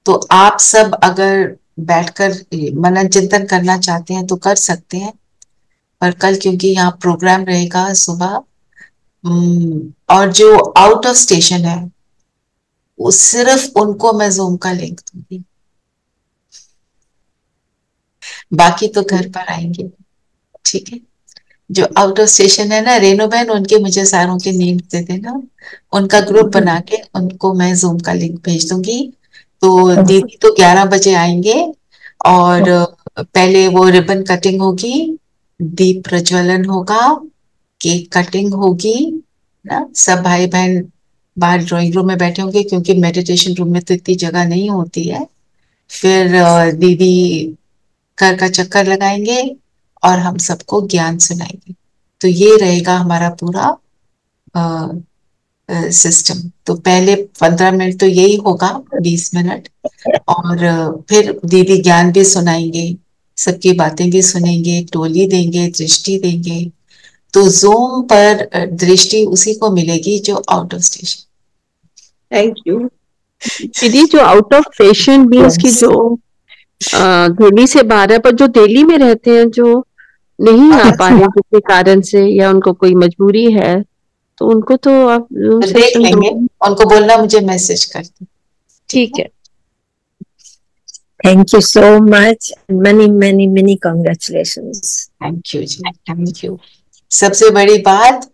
तो आप सब अगर बैठकर मनन चिंतन करना चाहते हैं तो कर सकते हैं। पर कल क्योंकि यहाँ प्रोग्राम रहेगा सुबह, और जो आउट ऑफ स्टेशन है वो सिर्फ उनको मैं जूम का लिंक दूंगी, बाकी तो घर पर आएंगे। ठीक है, जो आउट ऑफ स्टेशन है ना, रेणु बहन, उनके मुझे सारों के नेम दे देना, उनका ग्रुप बना के उनको मैं जूम का लिंक भेज दूंगी। तो दीदी तो 11 बजे आएंगे, और पहले वो रिबन कटिंग होगी, दीप प्रज्वलन होगा, केक कटिंग होगी ना। सब भाई बहन बाहर ड्राइंग रूम में बैठे होंगे, क्योंकि मेडिटेशन रूम में तो इतनी जगह नहीं होती है। फिर दीदी घर का चक्कर लगाएंगे और हम सबको ज्ञान सुनाएंगे। तो ये रहेगा हमारा पूरा सिस्टम। तो पहले 15 मिनट तो यही होगा, 20 मिनट, और फिर दीदी ज्ञान भी सुनाएंगे, सबकी बातें भी सुनेंगे, टोली देंगे, दृष्टि देंगे। तो जूम पर दृष्टि उसी को मिलेगी जो out of station. Thank you दीदी। जो आउट ऑफ स्टेशन मीन्स की जो दिल्ली से 12 पर जो दिल्ली में रहते हैं, जो नहीं आ पा रहे किसी कारण से, या उनको कोई मजबूरी है, तो उनको तो आप देख लेंगे, उनको बोलना मुझे मैसेज कर दो। ठीक है। Thank you so much, many congratulations। Thank you जी, थैंक यू। सबसे बड़ी बात,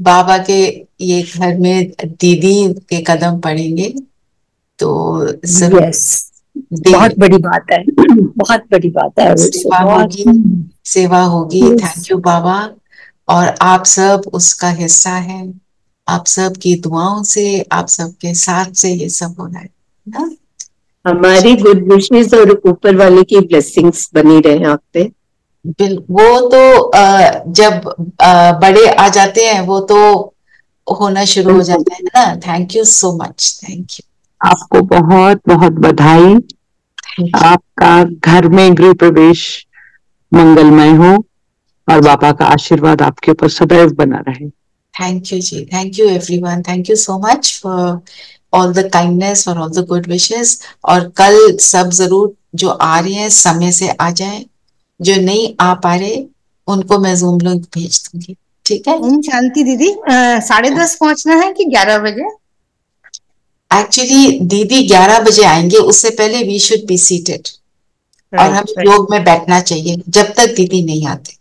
बाबा के ये घर में दीदी के कदम पड़ेंगे तो जरूर बहुत बड़ी बात है, बहुत बड़ी बात है। सेवा बहुत होगी, सेवा होगी। थैंक यू बाबा। और आप सब उसका हिस्सा हैं। आप सब की दुआओं से, आप सबके साथ से ये सब हो रहा है ना। हमारी गुड विशेस और ऊपर वाले की ब्लेसिंग्स बनी रहे आप पे। वो तो जब बड़े आ जाते हैं वो तो होना शुरू हो जाता है ना। Thank you so much, thank you. आपको बहुत बहुत बधाई। आपका घर में गृह प्रवेश मंगलमय हो और बाबा का आशीर्वाद आपके ऊपर सदैव बना रहे। थैंक यू जी, thank you everyone, thank you so much for all the kindness, for all the good wishes. और कल सब जरूर जो आ रहे हैं समय से आ जाएं, जो नहीं आ पा रहे उनको मैं जूम लिंक भेज दूंगी, ठीक है। ओम शांति दीदी, 10:30 पहुंचना है कि 11 बजे? एक्चुअली दीदी 11 बजे आएंगे, उससे पहले वी शुड बी सीटेड। और हमें योग में बैठना चाहिए जब तक दीदी नहीं आते।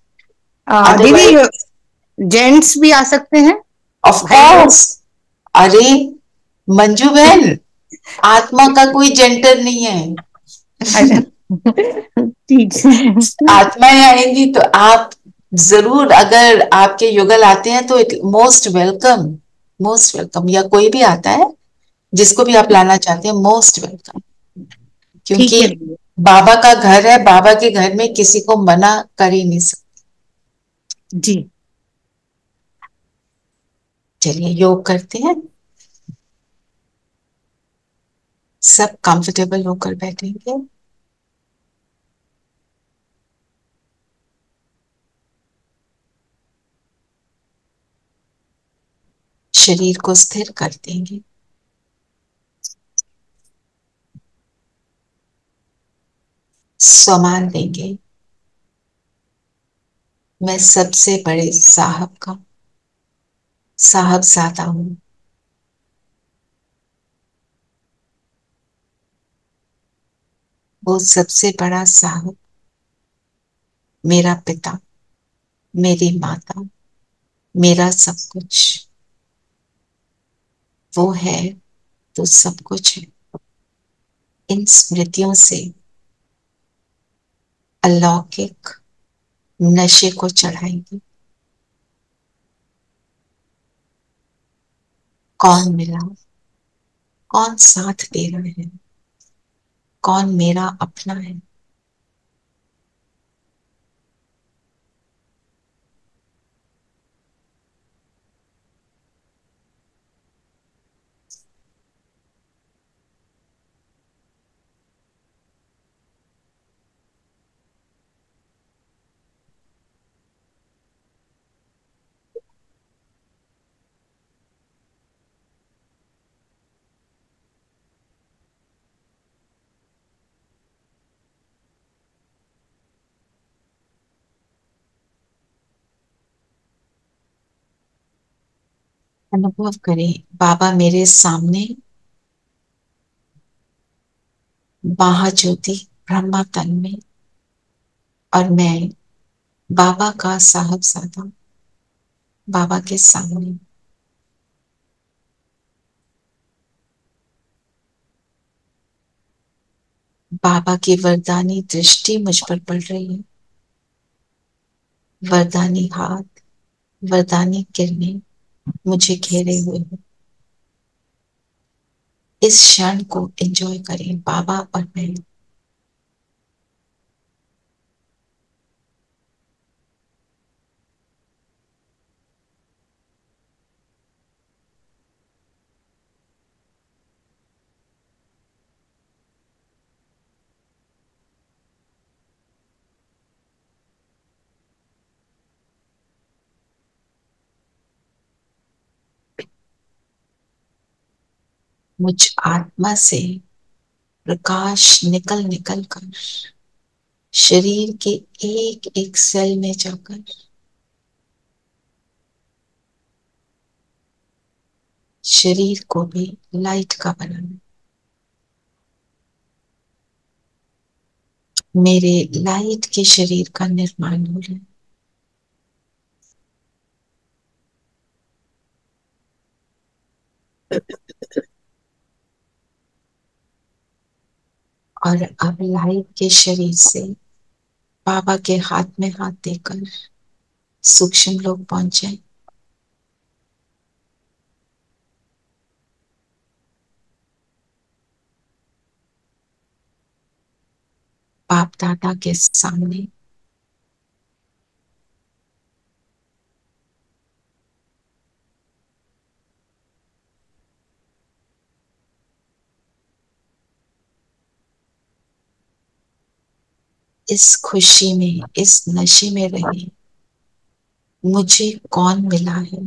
दीदी जेंट्स भी आ सकते हैं? Of course. अरे मंजू बहन, आत्मा का कोई जेंडर नहीं है। ठीक है। आत्माएं आएंगी तो आप जरूर, अगर आपके युगल आते हैं तो मोस्ट वेलकम, मोस्ट वेलकम। या कोई भी आता है जिसको भी आप लाना चाहते हैं, मोस्ट वेलकम। क्योंकि बाबा का घर है, बाबा के घर में किसी को मना कर ही नहीं सकते जी। चलिए योग करते हैं। सब कंफर्टेबल होकर बैठेंगे। शरीर को स्थिर कर देंगे। सम्मान देंगे। मैं सबसे बड़े साहब का साहबजादा हूं। वो सबसे बड़ा साहब मेरा पिता, मेरी माता, मेरा सब कुछ। वो है तो सब कुछ है। इन स्मृतियों से अलौकिक नशे को चढ़ाएंगे। कौन मिला, कौन साथ दे रहा है, कौन मेरा अपना है। अनुभव करें बाबा मेरे सामने, महाज्योति ब्रह्मा तन में, और मैं बाबा का साहबजादा बाबा के सामने। बाबा की वरदानी दृष्टि मुझ पर पड़ रही है। वरदानी हाथ, वरदानी किरणें मुझे घेरे हुए हैं। इस क्षण को एंजॉय करें बाबा और मैं। मुझ आत्मा से प्रकाश निकल निकल कर शरीर के एक एक सेल में जाकर शरीर को भी लाइट का बनाना। मेरे लाइट के शरीर का निर्माण हो रहा है। और अब लाइव के शरीर से बाबा के हाथ में हाथ देकर सूक्ष्म लोग पहुंचे। बाप दादा के सामने इस खुशी में, इस नशे में रहे। मुझे कौन मिला है,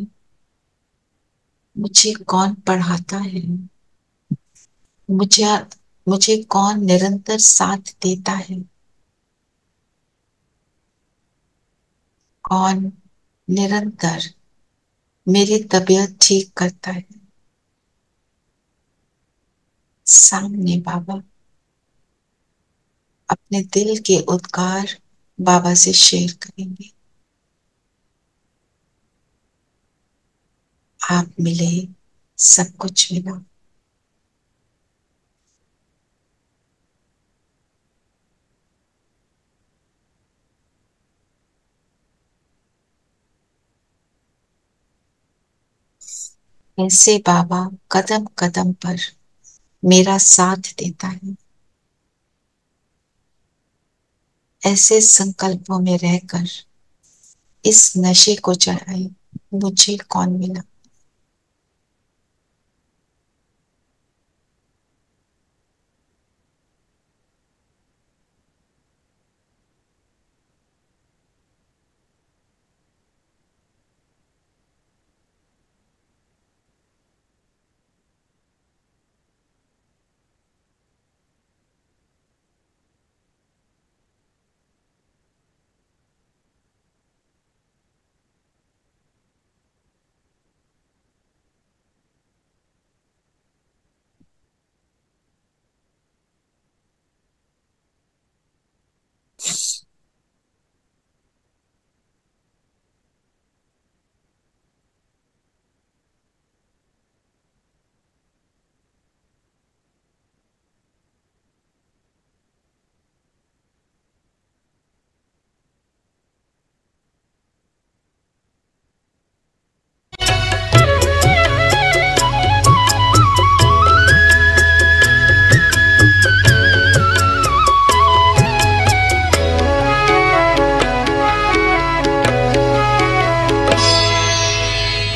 मुझे कौन पढ़ाता है, मुझे कौन निरंतर साथ देता है, कौन निरंतर मेरी तबीयत ठीक करता है। सामने बाबा अपने दिल के उद्गार बाबा से शेयर करेंगे। आप मिले, सब कुछ मिला। ऐसे बाबा कदम कदम पर मेरा साथ देता है। ऐसे संकल्पों में रहकर इस नशे को चढ़ाए, मुझे कौन मिला।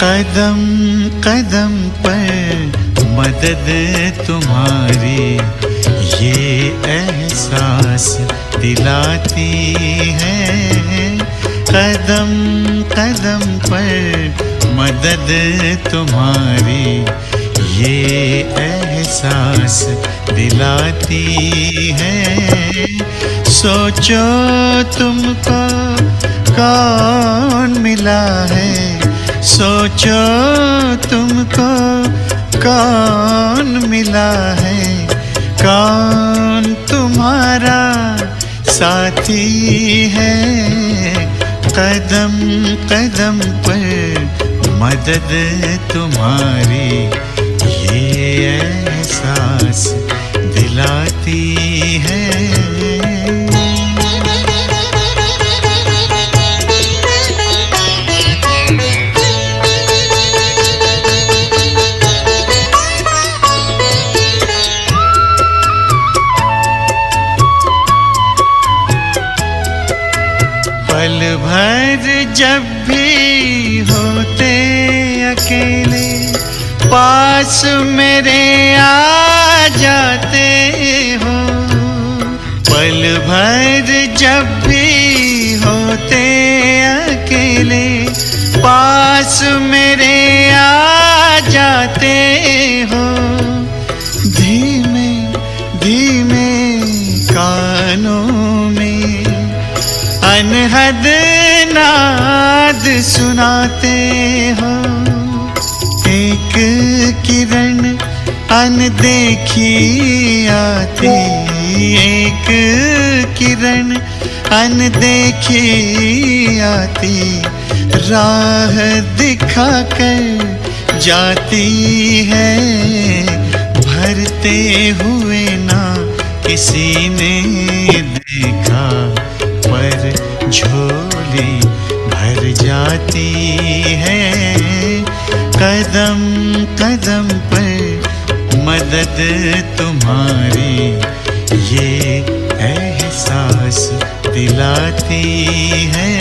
कदम कदम पर मदद तुम्हारी ये एहसास दिलाती है। कदम कदम पर मदद तुम्हारी ये एहसास दिलाती है। सोचो तुमको कौन मिला है, सोचो तुमको कौन मिला है, कौन तुम्हारा साथी है। कदम कदम पर मदद तुम्हारी ये एहसास दिलाती है। पल भर जब भी होते अकेले पास मेरे आ जाते हो। पल भर जब भी होते अकेले पास मेरे आ जाते हो। धीमे धीमे कानों में अनहद नाद सुनाते हो। एक किरण अनदेखी आती, एक किरण अनदेखी आती, राह दिखाकर जाती है। भरते हुए ना किसी ने देखा पर झोली भर जाती है। कदम कदम पर मदद तुम्हारी ये एहसास दिलाती है।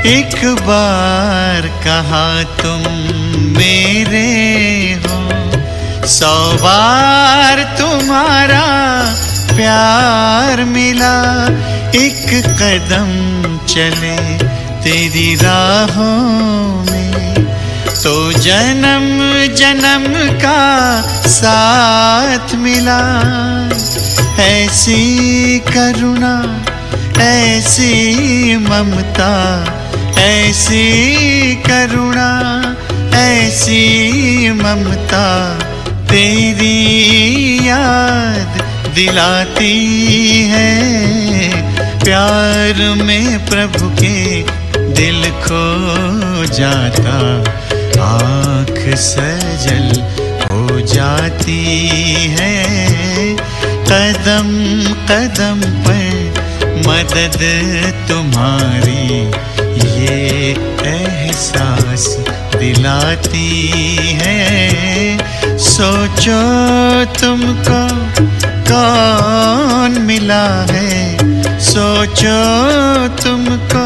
एक बार कहा तुम मेरे हो, 100 बार तुम्हारा प्यार मिला। एक कदम चले तेरी राहों में तो जन्म जन्म का साथ मिला। ऐसी करुणा ऐसी ममता, ऐसी करुणा ऐसी ममता तेरी याद दिलाती है। प्यार में प्रभु के दिल खो जाता, आँख सजल हो जाती है। कदम कदम पर मदद तुम्हारी ये एहसास दिलाती है। सोचो तुमको कौन मिला है, सोचो तुमको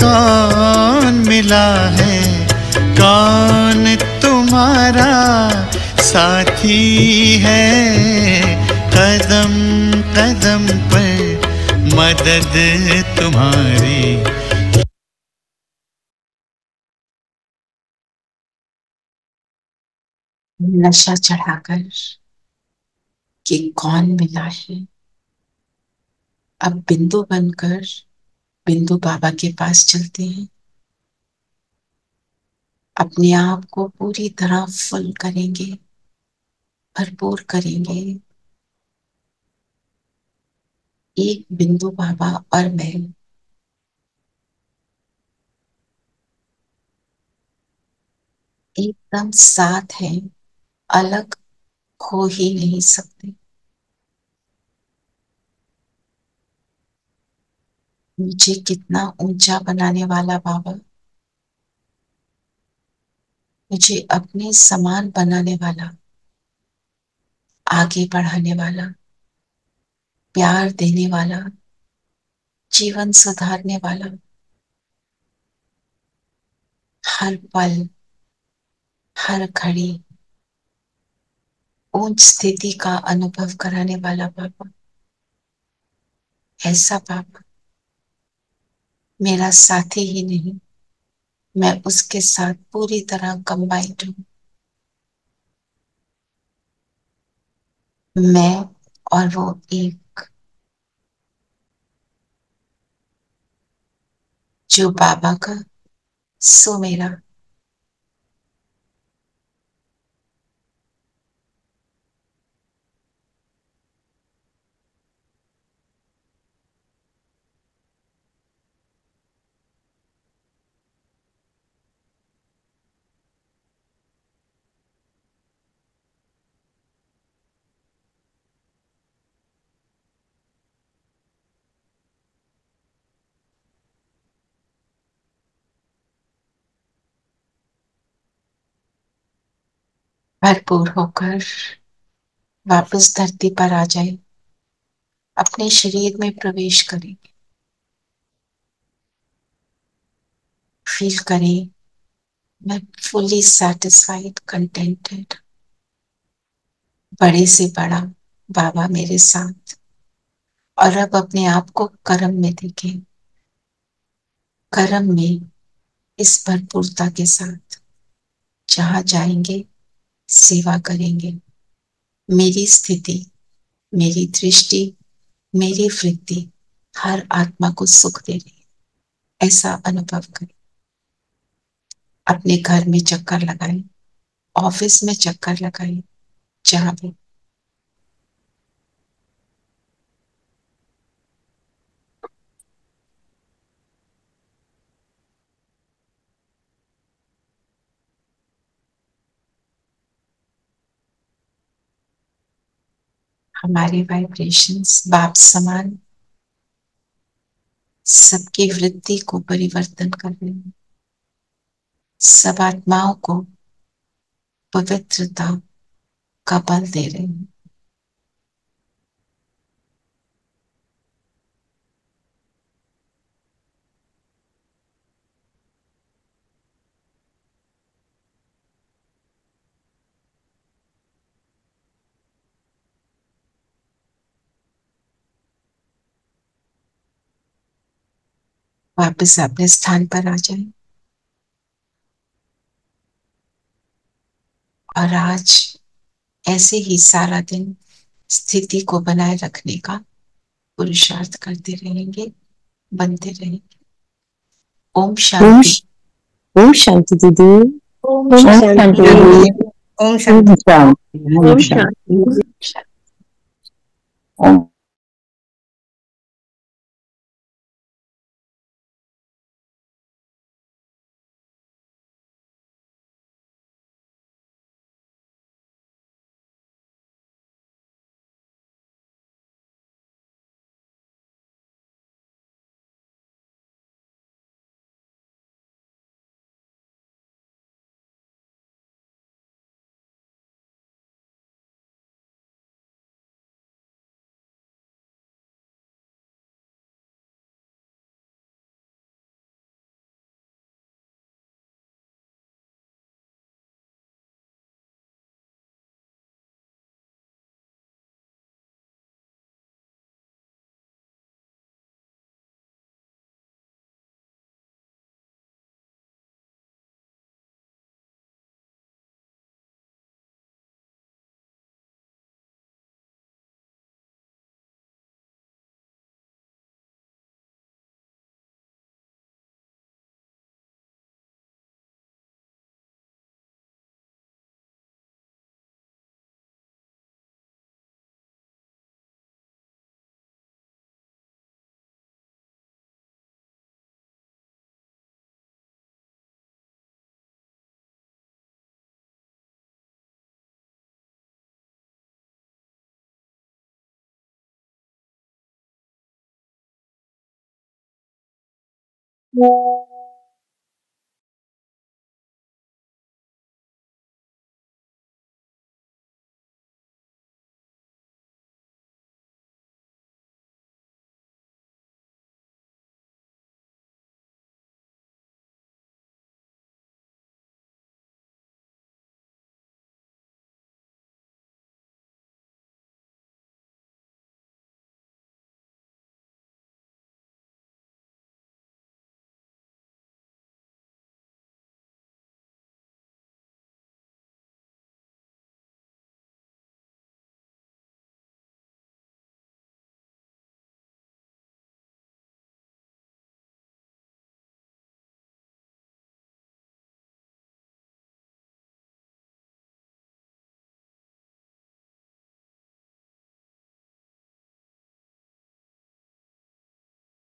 कौन मिला है। कौन तुम्हारा साथी है। कदम कदम पर मदद तुम्हारी। नशा चढ़ाकर कि कौन मिला है, अब बिंदु बनकर बिंदु बाबा के पास चलते हैं। अपने आप को पूरी तरह फुल करेंगे, भरपूर करेंगे। एक बिंदु बाबा और मैं एकदम साथ हैं, अलग हो ही नहीं सकते। मुझे कितना ऊंचा बनाने वाला बाबा, मुझे अपने समान बनाने वाला, आगे बढ़ाने वाला, प्यार देने वाला, जीवन सुधारने वाला, हर पल हर घड़ी उच्च स्थिति का अनुभव कराने वाला बाबा, ऐसा बाबा मेरा साथी ही नहीं, मैं उसके साथ पूरी तरह कंबाइंड हूं। मैं और वो एक, जो बाबा का सो मेरा। भरपूर होकर वापस धरती पर आ जाए, अपने शरीर में प्रवेश करेंगे। फील करें मैं फुली सेटिस्फाइड, कंटेंटेड। बड़े से बड़ा बाबा मेरे साथ। और अब अपने आप को कर्म में देखें, कर्म में इस भरपूरता के साथ जहां जाएंगे सेवा करेंगे। मेरी स्थिति, मेरी दृष्टि, मेरी वृत्ति हर आत्मा को सुख दे रही है, ऐसा अनुभव करें। अपने घर में चक्कर लगाएं, ऑफिस में चक्कर लगाएं, जहां भी हमारे वाइब्रेशंस बाप समान सबकी वृत्ति को परिवर्तन कर रहे हैं, सब आत्माओं को पवित्रता का बल दे रहे हैं। वापस अपने स्थान पर आ जाएं और आज ऐसे ही सारा दिन स्थिति को बनाए रखने का पुरुषार्थ करते रहेंगे, बनते रहेंगे। ओम शांति। ओम शांति दीदी। ओम शांति। ओम शांति। ओम शांति। ओम ओम